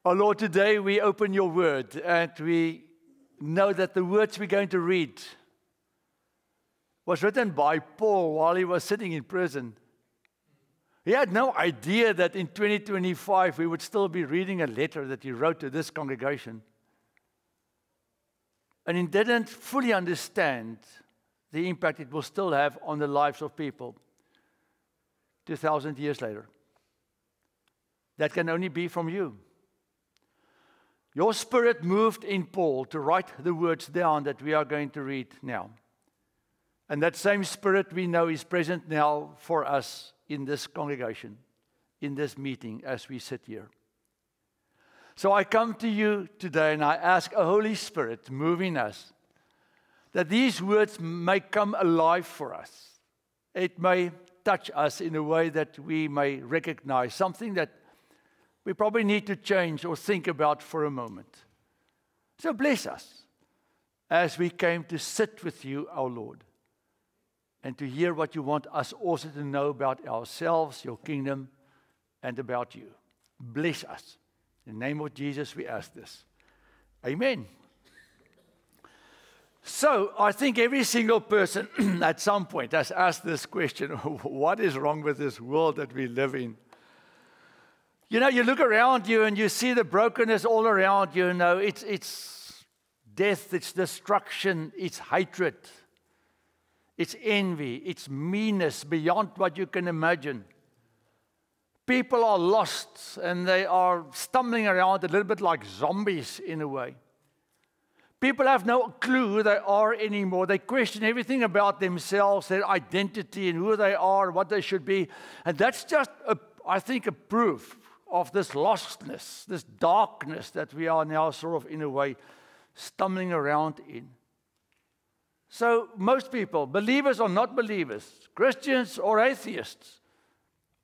Oh Lord, today we open your word and we know that the words we're going to read was written by Paul while he was sitting in prison. He had no idea that in 2025 we would still be reading a letter that he wrote to this congregation. And he didn't fully understand the impact it will still have on the lives of people 2,000 years later. That can only be from you. Your spirit moved in Paul to write the words down that we are going to read now. And that same spirit we know is present now for us in this congregation, in this meeting as we sit here. So I come to you today and I ask a Holy Spirit move in us, that these words may come alive for us. It may touch us in a way that we may recognize something that we probably need to change or think about for a moment. So bless us as we came to sit with you, our Lord, and to hear what you want us also to know about ourselves, your kingdom, and about you. Bless us. In the name of Jesus, we ask this. Amen. So, I think every single person at some point has asked this question, what is wrong with this world that we live in? You know, you look around you and you see the brokenness all around you. It's death, it's destruction, it's hatred, it's envy, it's meanness beyond what you can imagine. People are lost and they are stumbling around a little bit like zombies in a way. People have no clue who they are anymore. They question everything about themselves, their identity and who they are, what they should be. And that's just, I think, a proof of this lostness, this darkness that we are now sort of in a way stumbling around in. So most people, believers or not believers, Christians or atheists,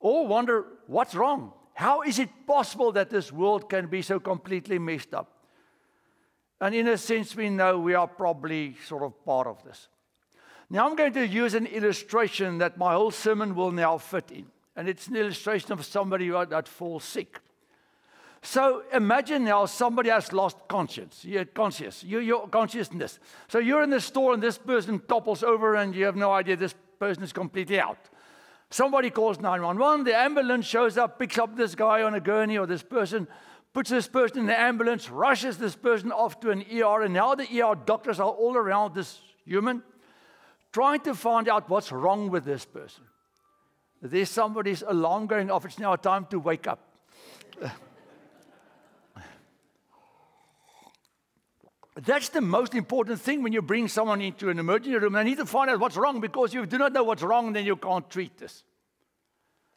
all wonder what's wrong. How is it possible that this world can be so completely messed up? And in a sense, we know we are probably sort of part of this. Now I'm going to use an illustration that my whole sermon will now fit in. And it's an illustration of somebody that falls sick. So imagine now somebody has lost your consciousness. So you're in the store and this person topples over and you have no idea this person is completely out. Somebody calls 911, the ambulance shows up, picks up this guy on a gurney or this person, puts this person in the ambulance, rushes this person off to an ER, and now the ER doctors are all around this human, trying to find out what's wrong with this person. There's somebody's alarm going off. It's now time to wake up. That's the most important thing when you bring someone into an emergency room. They need to find out what's wrong, because if you do not know what's wrong, then you can't treat this.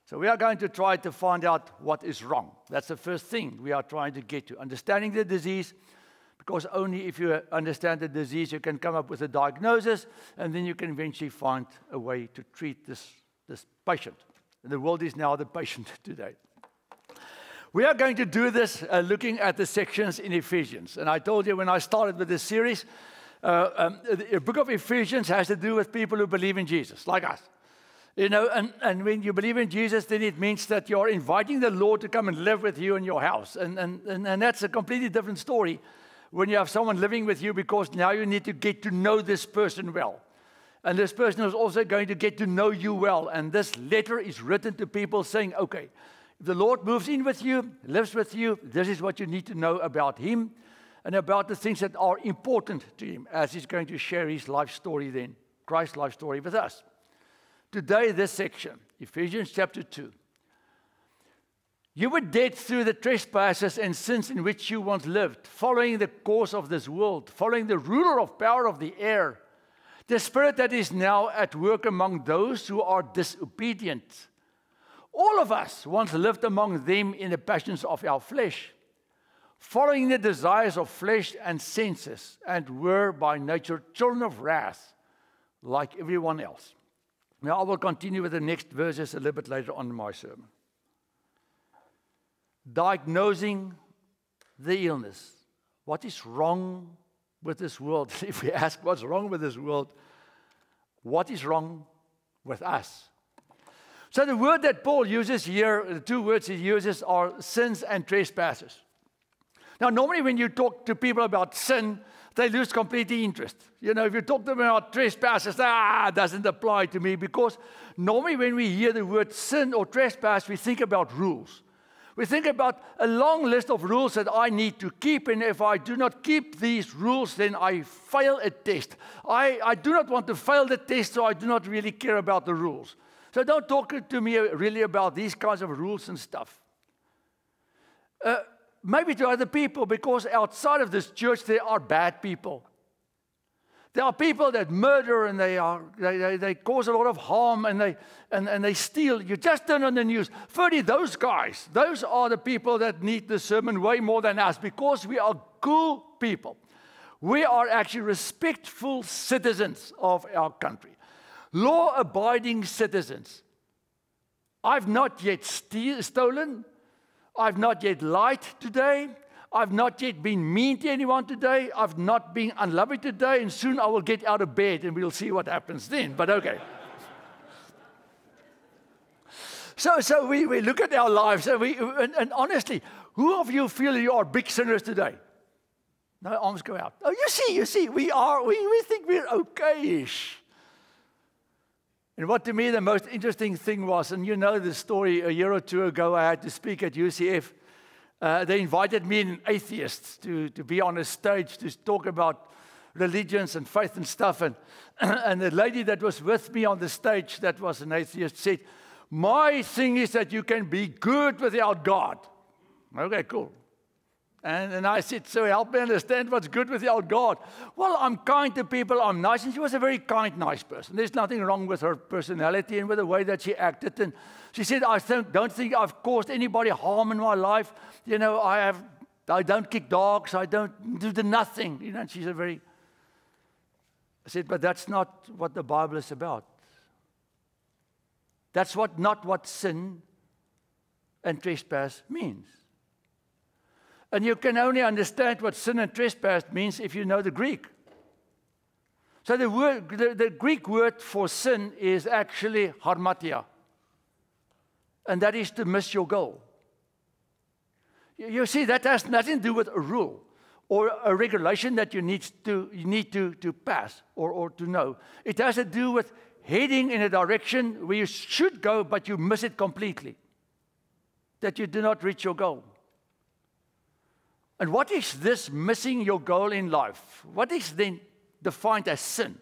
So we are going to try to find out what is wrong. That's the first thing we are trying to get to. Understanding the disease, because only if you understand the disease, you can come up with a diagnosis, and then you can eventually find a way to treat this patient. And the world is now the patient today. We are going to do this looking at the sections in Ephesians. And I told you when I started with this series, the book of Ephesians has to do with people who believe in Jesus, like us. You know, and when you believe in Jesus, then it means that you're inviting the Lord to come and live with you in your house. And that's a completely different story when you have someone living with you, because now you need to get to know this person well. And this person is also going to get to know you well. And this letter is written to people saying, okay, if the Lord moves in with you, lives with you, this is what you need to know about him and about the things that are important to him, as he's going to share his life story then, Christ's life story with us. Today, this section, Ephesians chapter 2. You were dead through the trespasses and sins in which you once lived, following the course of this world, following the ruler of power of the air, the spirit that is now at work among those who are disobedient. All of us once lived among them in the passions of our flesh, following the desires of flesh and senses, and were by nature children of wrath, like everyone else. Now I will continue with the next verses a little bit later on in my sermon. Diagnosing the illness. What is wrong with this world? If we ask what's wrong with this world, what is wrong with us? So the word that Paul uses here, the two words he uses are sins and trespasses. Now, normally when you talk to people about sin, they lose completely interest. You know, if you talk to them about trespasses, it doesn't apply to me, because normally when we hear the word sin or trespass, we think about rules. We think about a long list of rules that I need to keep, and if I do not keep these rules, then I fail a test. I do not want to fail the test, so I do not really care about the rules. So don't talk to me really about these kinds of rules and stuff. Maybe to other people, because outside of this church there are bad people. There are people that murder, and they cause a lot of harm, and they steal. You just turn on the news. Ferdy, those guys, those are the people that need the sermon way more than us, because we are cool people. We are actually respectful citizens of our country. Law-abiding citizens. I've not yet stolen. I've not yet lied today. I've not yet been mean to anyone today. I've not been unloving today. And soon I will get out of bed and we'll see what happens then. But okay. So we look at our lives and honestly, who of you feel you are big sinners today? No arms go out. Oh, you see, we think we're okay-ish. And what to me the most interesting thing was, and you know the story, a year or two ago I had to speak at UCF. They invited me and atheists to be on a stage to talk about religions and faith and stuff. And the lady that was with me on the stage, that was an atheist, said, my thing is that you can be good without God. Okay, cool. And I said, so help me understand what's good without God. Well, I'm kind to people, I'm nice. And she was a very kind, nice person. There's nothing wrong with her personality and with the way that she acted. And she said, I don't think I've caused anybody harm in my life. You know, I don't kick dogs. I don't do the nothing. You know, and she's I said, but that's not what the Bible is about. That's not what sin and trespass means. And you can only understand what sin and trespass means if you know the Greek. So the Greek word for sin is actually harmatia. And that is to miss your goal. You see, that has nothing to do with a rule or a regulation that you need to pass or to know. It has to do with heading in a direction where you should go, but you miss it completely. That you do not reach your goal. And what is this missing your goal in life? What is then defined as sin?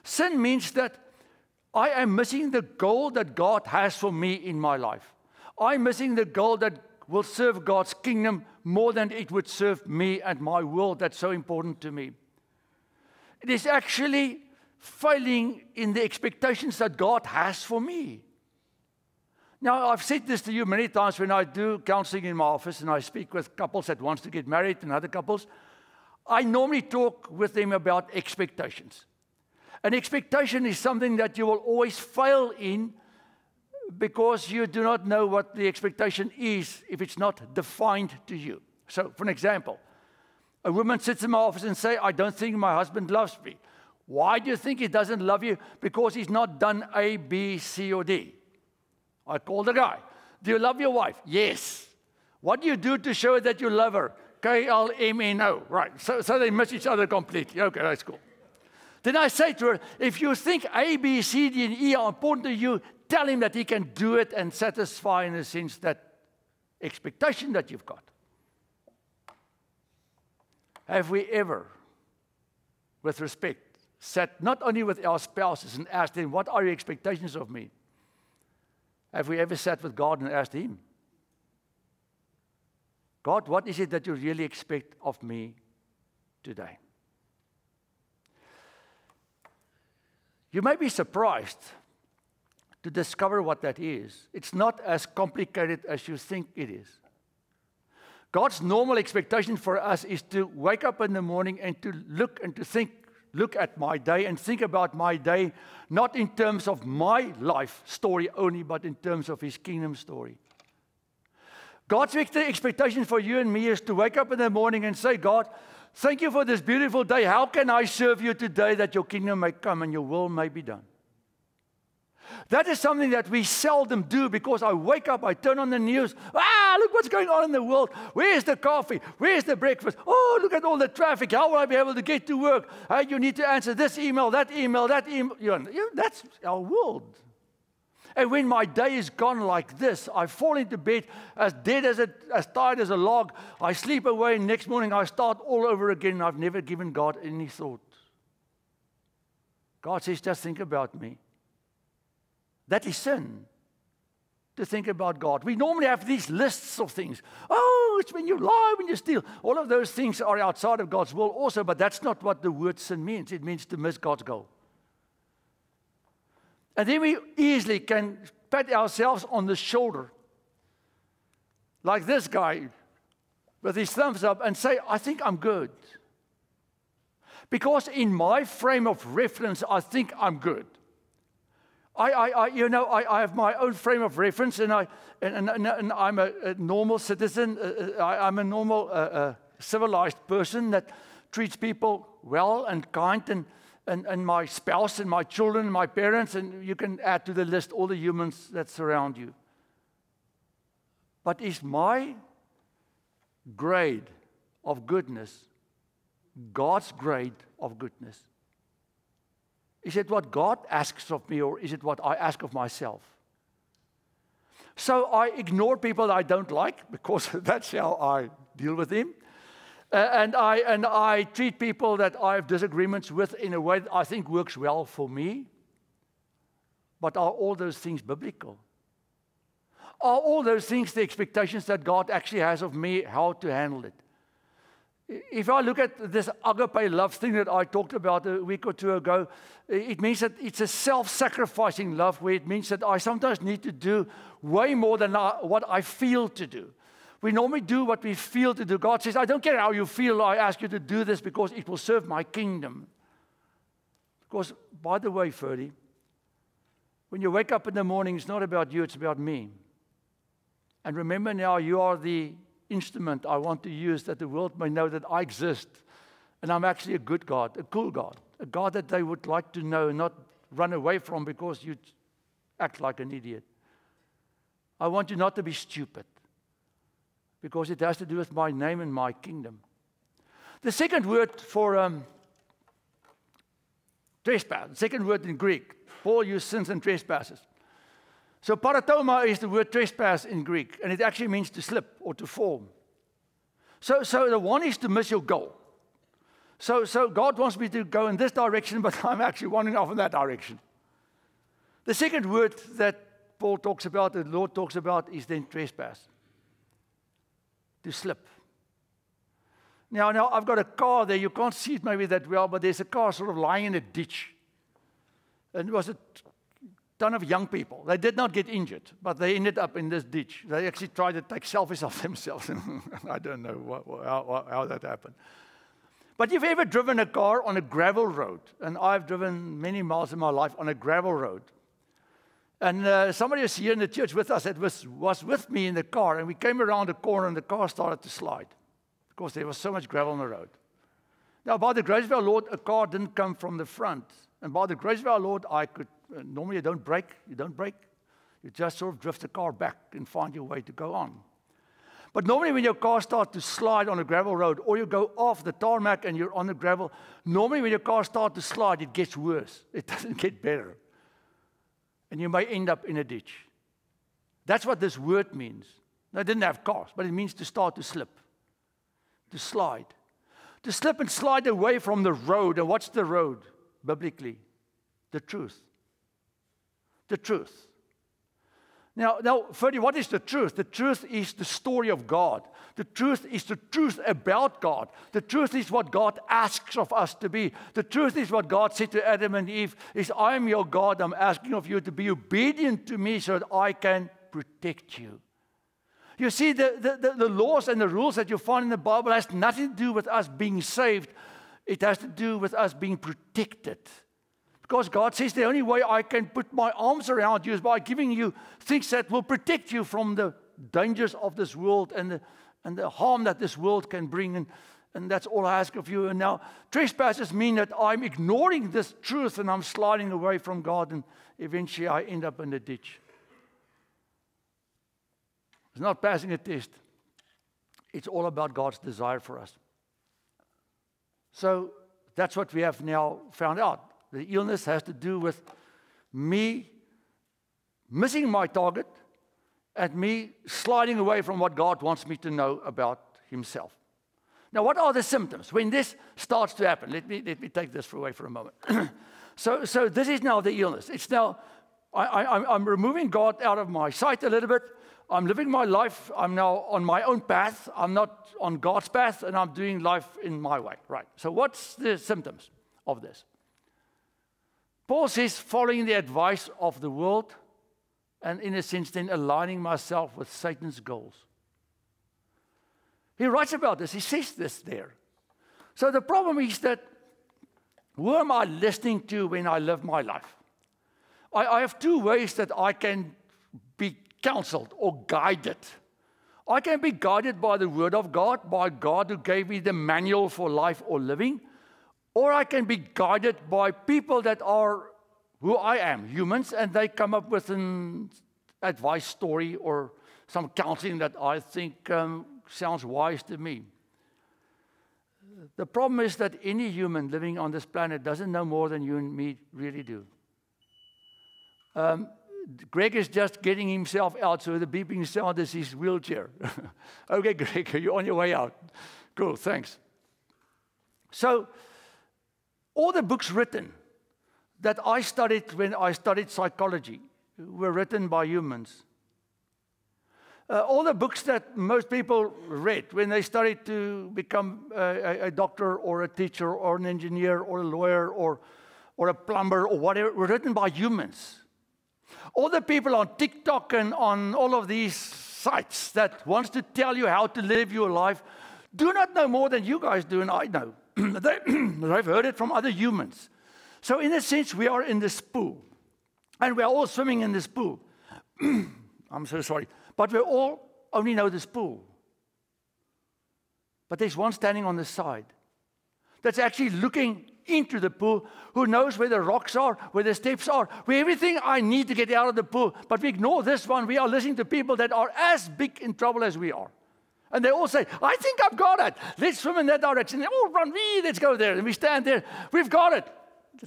Sin means that I am missing the goal that God has for me in my life. I'm missing the goal that will serve God's kingdom more than it would serve me and my world that's so important to me. It is actually failing in the expectations that God has for me. Now, I've said this to you many times when I do counseling in my office and I speak with couples that want to get married and other couples. I normally talk with them about expectations. An expectation is something that you will always fail in because you do not know what the expectation is if it's not defined to you. So, for an example, a woman sits in my office and says, I don't think my husband loves me. Why do you think he doesn't love you? Because he's not done A, B, C, or D. I call the guy. Do you love your wife? Yes. What do you do to show that you love her? KLMNO. Right. So they miss each other completely. Okay, that's cool. Then I say to her, if you think A, B, C, D, and E are important to you, tell him that he can do it and satisfy, in a sense, that expectation that you've got. Have we ever, with respect, sat not only with our spouses and asked them, what are your expectations of me? Have we ever sat with God and asked Him, God, what is it that you really expect of me today? You may be surprised to discover what that is. It's not as complicated as you think it is. God's normal expectation for us is to wake up in the morning and to look and to think, look at my day and think about my day, not in terms of my life story only, but in terms of His kingdom story. God's expectation for you and me is to wake up in the morning and say, God, thank you for this beautiful day. How can I serve you today that your kingdom may come and your will may be done? That is something that we seldom do, because I wake up, I turn on the news. Look what's going on in the world. Where's the coffee? Where's the breakfast? Oh, look at all the traffic. How will I be able to get to work? You need to answer this email, that email, that email. That's our world. And when my day is gone like this, I fall into bed as dead as tired as a log. I sleep away, and next morning I start all over again. I've never given God any thought. God says, just think about me. That is sin, to think about God. We normally have these lists of things. Oh, it's when you lie, when you steal. All of those things are outside of God's will also, but that's not what the word sin means. It means to miss God's goal. And then we easily can pat ourselves on the shoulder, like this guy with his thumbs up, and say, I think I'm good. Because in my frame of reference, I think I'm good. I have my own frame of reference, and I'm a normal citizen. I'm a normal, civilized person that treats people well and kind, and my spouse and my children and my parents, and you can add to the list all the humans that surround you. But is my grade of goodness God's grade of goodness? Is it what God asks of me, or is it what I ask of myself? So I ignore people that I don't like, because that's how I deal with them. And I treat people that I have disagreements with in a way that I think works well for me. But are all those things biblical? Are all those things the expectations that God actually has of me, how to handle it? If I look at this agape love thing that I talked about a week or two ago, it means that it's a self-sacrificing love, where it means that I sometimes need to do way more than what I feel to do. We normally do what we feel to do. God says, I don't care how you feel, I ask you to do this because it will serve my kingdom. Because, by the way, Ferdy, when you wake up in the morning, it's not about you, it's about me. And remember now, you are the instrument I want to use, that the world may know that I exist, and I'm actually a good God, a cool God, a God that they would like to know and not run away from because you act like an idiot. I want you not to be stupid, because it has to do with my name and my kingdom. The second word for trespass, the second word in Greek, Paul used sins and trespasses. So paratoma is the word trespass in Greek, and it actually means to slip or to fall. So the one is to miss your goal. So God wants me to go in this direction, but I'm actually wandering off in that direction. The second word that Paul talks about, the Lord talks about, is then trespass. To slip. Now I've got a car there. You can't see it maybe that well, but there's a car sort of lying in a ditch. And it was a ton of young people. They did not get injured, but they ended up in this ditch. They actually tried to take selfies of themselves. I don't know how that happened. But you've ever driven a car on a gravel road, and I've driven many miles in my life on a gravel road. And somebody was here in the church with us that was with me in the car, and we came around the corner, and the car started to slide because there was so much gravel on the road. Now, by the grace of our Lord, a car didn't come from the front. And by the grace of our Lord, I could, normally you don't brake. You just sort of drift the car back and find your way to go on. But normally when your car starts to slide on a gravel road, or you go off the tarmac and you're on the gravel, normally when your car starts to slide, it gets worse. It doesn't get better. And you may end up in a ditch. That's what this word means. Now, I didn't have cars, but it means to start to slip, to slide. To slip and slide away from the road. And what's the road, biblically? The truth. The truth. Now, Ferdy, what is the truth? The truth is the story of God. The truth is the truth about God. The truth is what God asks of us to be. The truth is what God said to Adam and Eve, is I am your God. I'm asking of you to be obedient to me so that I can protect you. You see, the laws and the rules that you find in the Bible has nothing to do with us being saved. It has to do with us being protected. Because God says the only way I can put my arms around you is by giving you things that will protect you from the dangers of this world and the harm that this world can bring. And that's all I ask of you. And now, trespasses mean that I'm ignoring this truth and I'm sliding away from God, and eventually I end up in the ditch. It's not passing a test. It's all about God's desire for us. So that's what we have now found out. The illness has to do with me missing my target and me sliding away from what God wants me to know about Himself. Now, what are the symptoms? When this starts to happen, let me take this away for a moment. So this is now the illness. It's now, I'm removing God out of my sight a little bit. I'm living my life. I'm now on my own path. I'm not on God's path, and I'm doing life in my way. Right. So what's the symptoms of this? Paul says, following the advice of the world, and in a sense then aligning myself with Satan's goals. He writes about this. He says this there. So the problem is that who am I listening to when I live my life? I have two ways that I can be counseled or guided. I can be guided by the Word of God, by God who gave me the manual for life or living, or I can be guided by people that are who I am, humans, and they come up with an advice story or some counseling that I think sounds wise to me. The problem is that any human living on this planet doesn't know more than you and me really do. Greg is just getting himself out, so the beeping sound is his wheelchair. Okay, Greg, you're on your way out. Cool, thanks. So, all the books written that I studied when I studied psychology were written by humans. All the books that most people read when they studied to become a doctor or a teacher or an engineer or a lawyer or a plumber or whatever were written by humans. All the people on TikTok and on all of these sites that wants to tell you how to live your life do not know more than you guys do and I know. They've heard it from other humans. So in a sense, we are in this pool. And we're all swimming in this pool. I'm so sorry. But we all only know this pool. But there's one standing on the side that's actually looking into the pool, who knows where the rocks are, where the steps are, where everything I need to get out of the pool. But we ignore this one. We are listening to people that are as big in trouble as we are. And they all say, I think I've got it. Let's swim in that direction. They all run, let's go there. And we stand there. We've got it.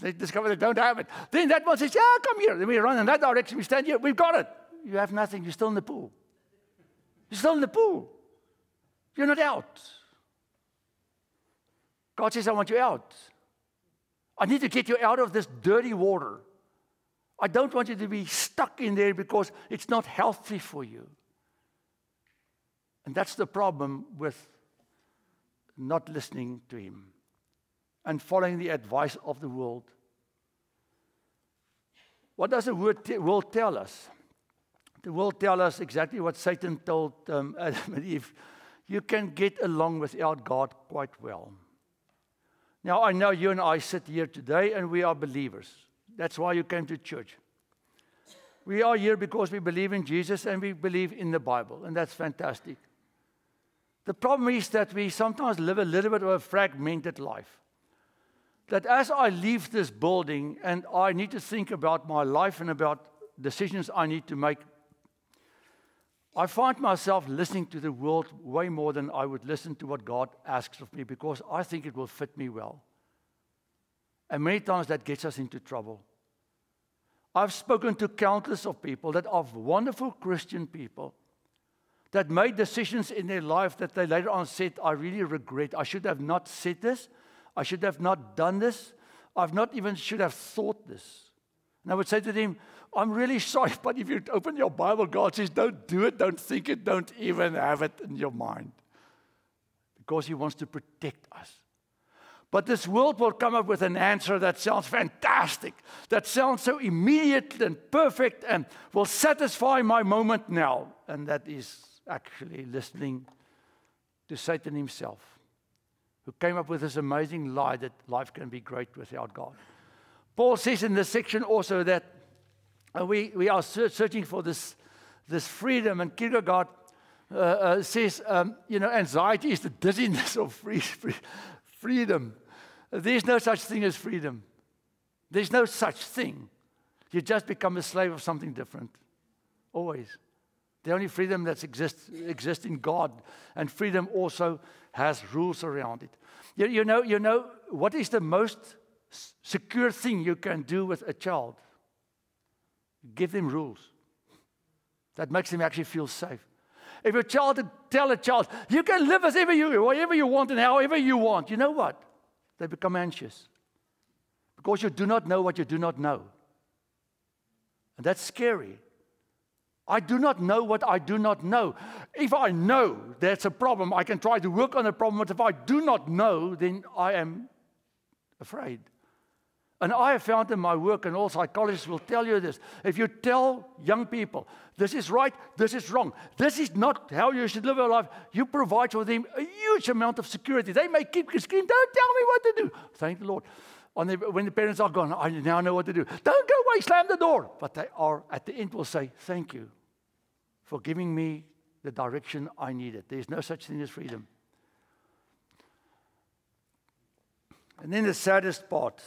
They discover they don't have it. Then that one says, yeah, come here. Then we run in that direction. We stand here. We've got it. You have nothing. You're still in the pool. You're still in the pool. You're not out. God says, I want you out. I need to get you out of this dirty water. I don't want you to be stuck in there because it's not healthy for you. And that's the problem with not listening to Him and following the advice of the world. What does the world tell us? The world tells us exactly what Satan told Adam and Eve. You can get along without God quite well. Now, I know you and I sit here today and we are believers. That's why you came to church. We are here because we believe in Jesus and we believe in the Bible, and that's fantastic. The problem is that we sometimes live a little bit of a fragmented life. That as I leave this building and I need to think about my life and about decisions I need to make, I find myself listening to the world way more than I would listen to what God asks of me because I think it will fit me well. And many times that gets us into trouble. I've spoken to countless of people that are wonderful Christian people that made decisions in their life that they later on said, I really regret. I should have not said this. I should have not done this. I've not even should have thought this. And I would say to them, I'm really sorry, but if you open your Bible, God says, don't do it, don't think it, don't even have it in your mind. Because He wants to protect us. But this world will come up with an answer that sounds fantastic, that sounds so immediate and perfect and will satisfy my moment now. And that is actually listening to Satan himself, who came up with this amazing lie that life can be great without God. Paul says in this section also that we are searching for this freedom, and Kierkegaard says, anxiety is the dizziness of freedom. There's no such thing as freedom. There's no such thing. You just become a slave of something different. Always. The only freedom that exists in God. And freedom also has rules around it. You know, what is the most secure thing you can do with a child? Give them rules. That makes them actually feel safe. If a child tell a child, you can live as whatever you want and however you want, you know what? They become anxious. Because you do not know what you do not know. And that's scary. I do not know what I do not know. If I know that's a problem, I can try to work on the problem. But if I do not know, then I am afraid. And I have found in my work, and all psychologists will tell you this, if you tell young people, this is right, this is wrong, this is not how you should live your life, you provide for them a huge amount of security. They may keep screaming, don't tell me what to do. Thank the Lord. When the parents are gone, I now know what to do. Don't go away, slam the door. But they are, at the end, will say, thank you for giving me the direction I needed. There's no such thing as freedom. And then the saddest part,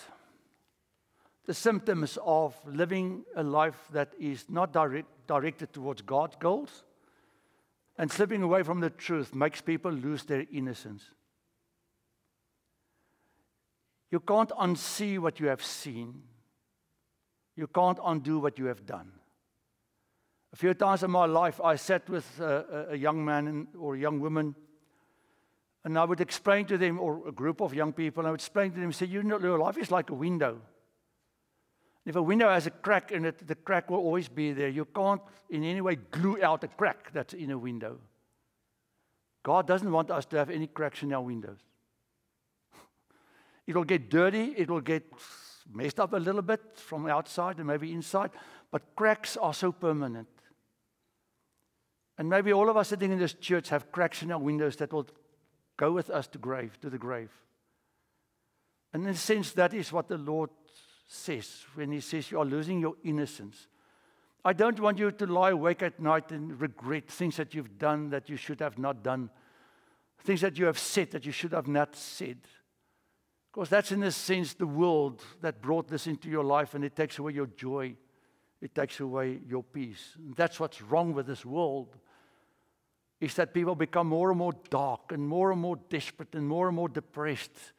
the symptoms of living a life that is not directed towards God's goals and slipping away from the truth makes people lose their innocence. You can't unsee what you have seen. You can't undo what you have done. A few times in my life, I sat with a young man or a young woman, and I would explain to them, or a group of young people, and I would explain to them, say, you know, your life is like a window. If a window has a crack in it, the crack will always be there. You can't in any way glue out a crack that's in a window. God doesn't want us to have any cracks in our windows. It'll get dirty, it'll get messed up a little bit from outside and maybe inside, but cracks are so permanent. And maybe all of us sitting in this church have cracks in our windows that will go with us to the grave. And in a sense, that is what the Lord says when He says you are losing your innocence. I don't want you to lie awake at night and regret things that you've done that you should have not done, things that you have said that you should have not said. Because that's in a sense the world that brought this into your life, and it takes away your joy. It takes away your peace. And that's what's wrong with this world, is that people become more and more dark and more desperate and more depressed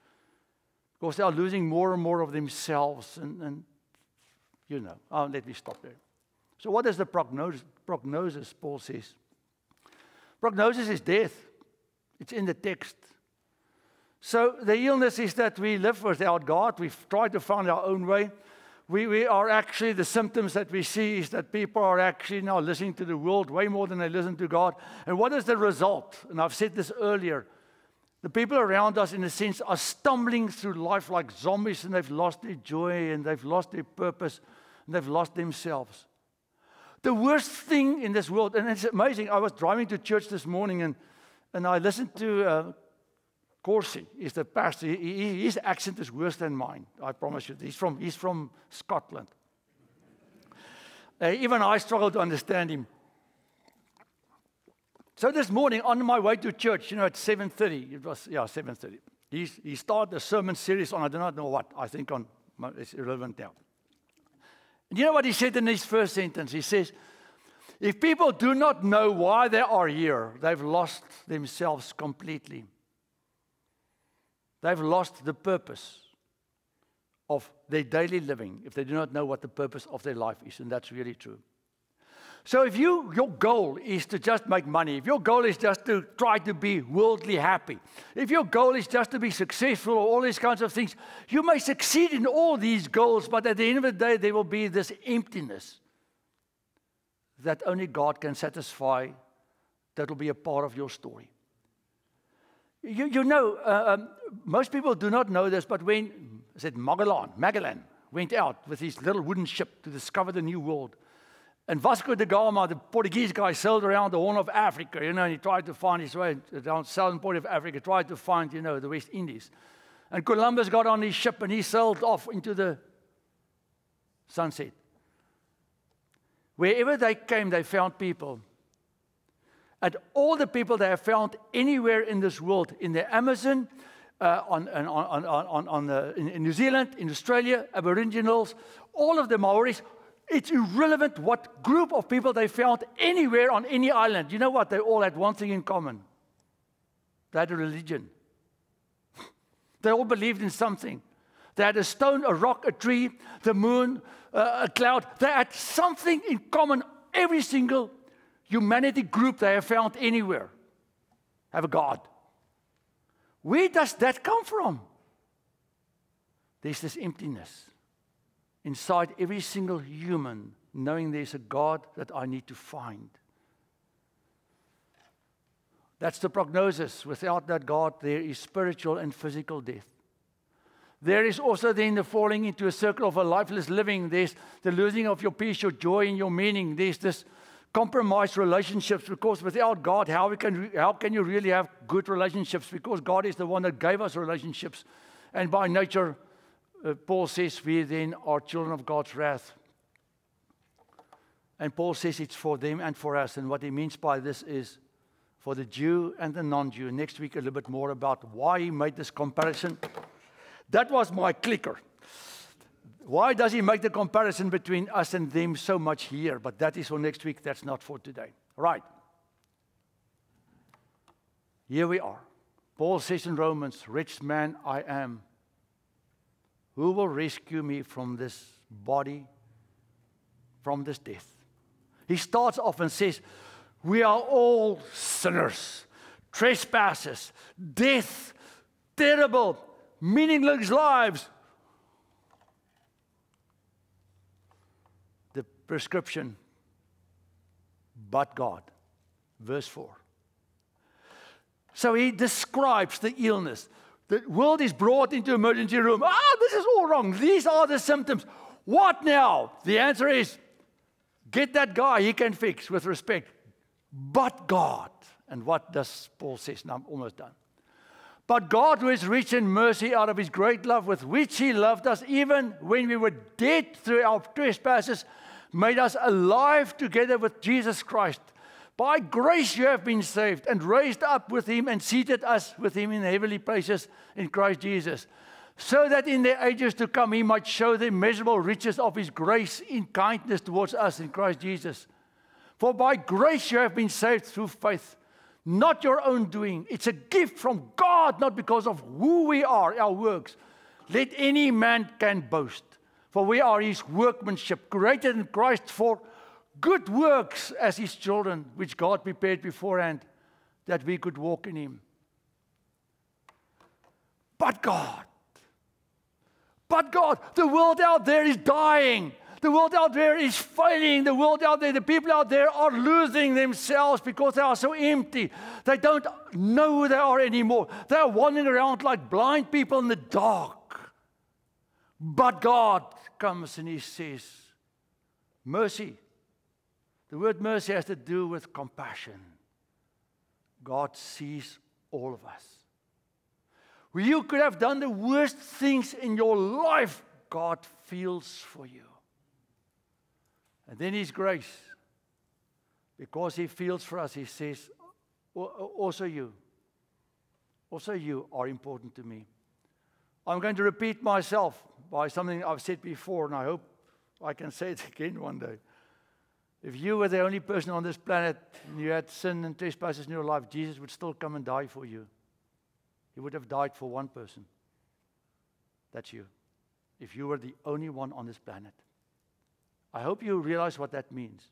because they are losing more and more of themselves. And you know, let me stop there. So what is the prognosis, Paul says? Prognosis is death. It's in the text. So the illness is that we live without God. We've tried to find our own way. We are actually, the symptoms that we see is that people are actually now listening to the world way more than they listen to God. And what is the result? And I've said this earlier. The people around us, in a sense, are stumbling through life like zombies, and they've lost their joy, and they've lost their purpose, and they've lost themselves. The worst thing in this world, and it's amazing, I was driving to church this morning, and I listened to Corsi, is the pastor. His accent is worse than mine, I promise you. He's from Scotland. Even I struggle to understand him. So this morning, on my way to church, at 7:30, it was, 7:30, he started a sermon series on, I do not know what, I think it's irrelevant now. And you know what he said in his first sentence? He says, if people do not know why they are here, they've lost themselves completely. They've lost the purpose of their daily living if they do not know what the purpose of their life is, and that's really true. So if your goal is to just make money, if your goal is just to try to be worldly happy, if your goal is just to be successful or all these kinds of things, you may succeed in all these goals, but at the end of the day, there will be this emptiness that only God can satisfy. That will be a part of your story. Most people do not know this, but when Magellan went out with his little wooden ship to discover the New World, and Vasco da Gama, the Portuguese guy, sailed around the Horn of Africa, and he tried to find his way down the southern point of Africa, tried to find, the West Indies. And Columbus got on his ship, and he sailed off into the sunset. Wherever they came, they found people. at all the people they have found anywhere in this world, in the Amazon, in New Zealand, in Australia, Aboriginals, all of the Maoris. It's irrelevant what group of people they found anywhere on any island. You know what? They all had one thing in common. They had a religion. They all believed in something. They had a stone, a rock, a tree, the moon, a cloud. They had something in common. Every single humanity group they have found anywhere have a God. Where does that come from? There's this emptiness inside every single human, knowing there's a God that I need to find. That's the prognosis. Without that God, there is spiritual and physical death. There is also then the falling into a circle of a lifeless living. There's the losing of your peace, your joy, and your meaning. There's this compromised relationships, because without God, how can you really have good relationships? Because God is the one that gave us relationships. And by nature, Paul says we then are children of God's wrath. And Paul says it's for them and for us. And what he means by this is for the Jew and the non-Jew. Next week, a little bit more about why he made this comparison. That was my clicker. Why does he make the comparison between us and them so much here? But that is for next week. That's not for today. Right. Here we are. Paul says in Romans, "Rich man I am. Who will rescue me from this body, from this death?" He starts off and says, we are all sinners, trespassers, death, terrible, meaningless lives. The prescription, but God. Verse 4. So he describes the illness. The world is brought into emergency room. This is all wrong. These are the symptoms. What now? The answer is, get that guy, he can fix, with respect. But God. And what does Paul say? Now I'm almost done. But God, who is rich in mercy, out of his great love with which he loved us, even when we were dead through our trespasses, made us alive together with Jesus Christ. By grace you have been saved, and raised up with him, and seated us with him in heavenly places in Christ Jesus, so that in the ages to come he might show the immeasurable riches of his grace in kindness towards us in Christ Jesus. For by grace you have been saved through faith, not your own doing. It's a gift from God, not because of who we are, our works. Let any man can boast. For we are his workmanship, created in Christ for good works as his children, which God prepared beforehand, that we could walk in him. But God, the world out there is dying. The world out there is failing. The world out there, the people out there are losing themselves because they are so empty. They don't know who they are anymore. They are wandering around like blind people in the dark. But God comes and he says, mercy. The word mercy has to do with compassion. God sees all of us. You could have done the worst things in your life. God feels for you. And then his grace, because he feels for us, he says, also you are important to me. I'm going to repeat myself by something I've said before, and I hope I can say it again one day. If you were the only person on this planet and you had sin and trespasses in your life, Jesus would still come and die for you. He would have died for one person. That's you. If you were the only one on this planet. I hope you realize what that means.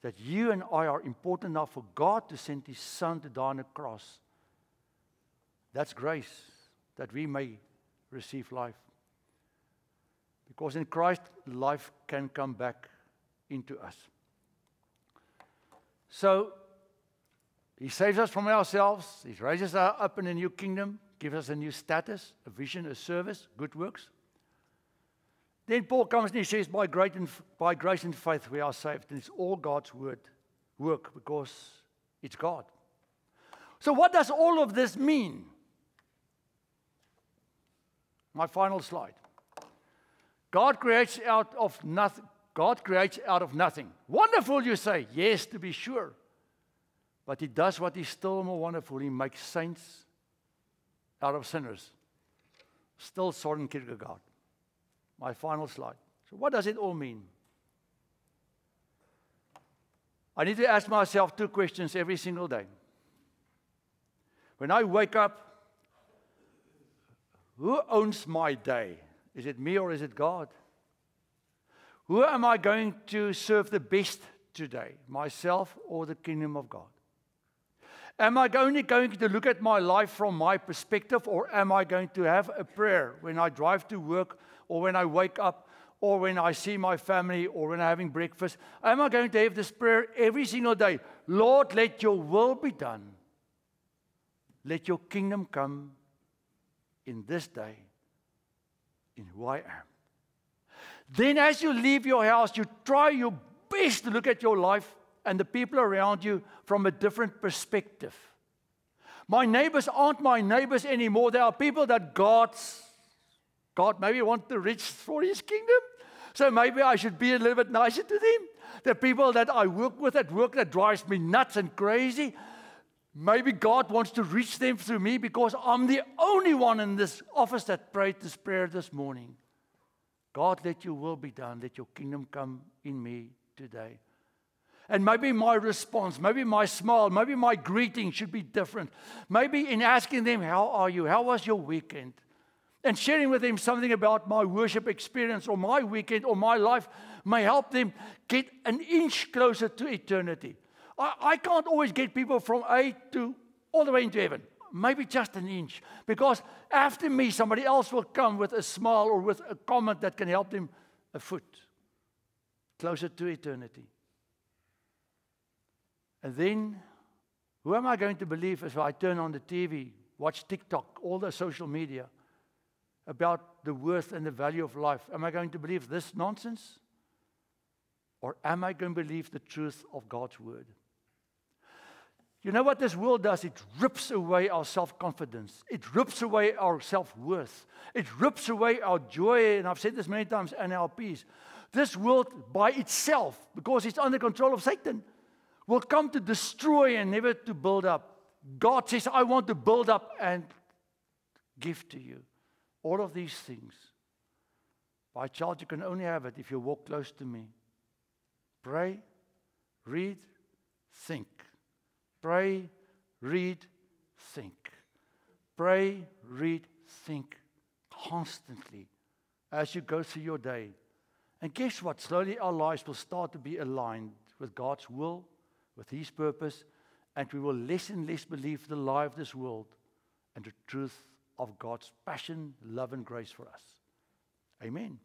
That you and I are important enough for God to send his son to die on a cross. That's grace, that we may receive life. Because in Christ, life can come back into us. So, he saves us from ourselves. He raises us up in a new kingdom, gives us a new status, a vision, a service, good works. Then Paul comes and he says, by grace and faith we are saved. And it's all God's work because it's God. So what does all of this mean? My final slide. God creates out of nothing. God creates out of nothing. Wonderful, you say. Yes, to be sure. But he does what is still more wonderful. He makes saints out of sinners. Still Søren Kierkegaard. My final slide. So what does it all mean? I need to ask myself 2 questions every single day. When I wake up, who owns my day? Is it me or is it God? Who am I going to serve the best today? Myself or the kingdom of God? Am I only going to look at my life from my perspective, or am I going to have a prayer when I drive to work, or when I wake up, or when I see my family, or when I'm having breakfast? Am I going to have this prayer every single day? Lord, let your will be done. Let your kingdom come in this day, in who I am. Then as you leave your house, you try your best to look at your life and the people around you from a different perspective. My neighbors aren't my neighbors anymore. There are people that God maybe wants to reach for his kingdom. So maybe I should be a little bit nicer to them. The people that I work with at work that drives me nuts and crazy, maybe God wants to reach them through me because I'm the only one in this office that prayed this prayer this morning. God, let your will be done. Let your kingdom come in me today. And maybe my response, maybe my smile, maybe my greeting should be different. Maybe in asking them, how are you? How was your weekend? And sharing with them something about my worship experience or my weekend or my life may help them get an inch closer to eternity. I can't always get people from A to all the way into heaven. Maybe just an inch. Because after me, somebody else will come with a smile or with a comment that can help them a foot closer to eternity. And then, who am I going to believe if I turn on the TV, watch TikTok, all the social media about the worth and the value of life? Am I going to believe this nonsense? Or am I going to believe the truth of God's word? You know what this world does? It rips away our self-confidence. It rips away our self-worth. It rips away our joy, and I've said this many times, and our peace. This world by itself, because it's under control of Satan, will come to destroy and never to build up. God says, I want to build up and give to you. All of these things. My child, you can only have it if you walk close to me. Pray, read, think. Pray, read, think. Pray, read, think constantly as you go through your day. And guess what? Slowly our lives will start to be aligned with God's will, with his purpose, and we will less and less believe the lie of this world and the truth of God's passion, love, and grace for us. Amen.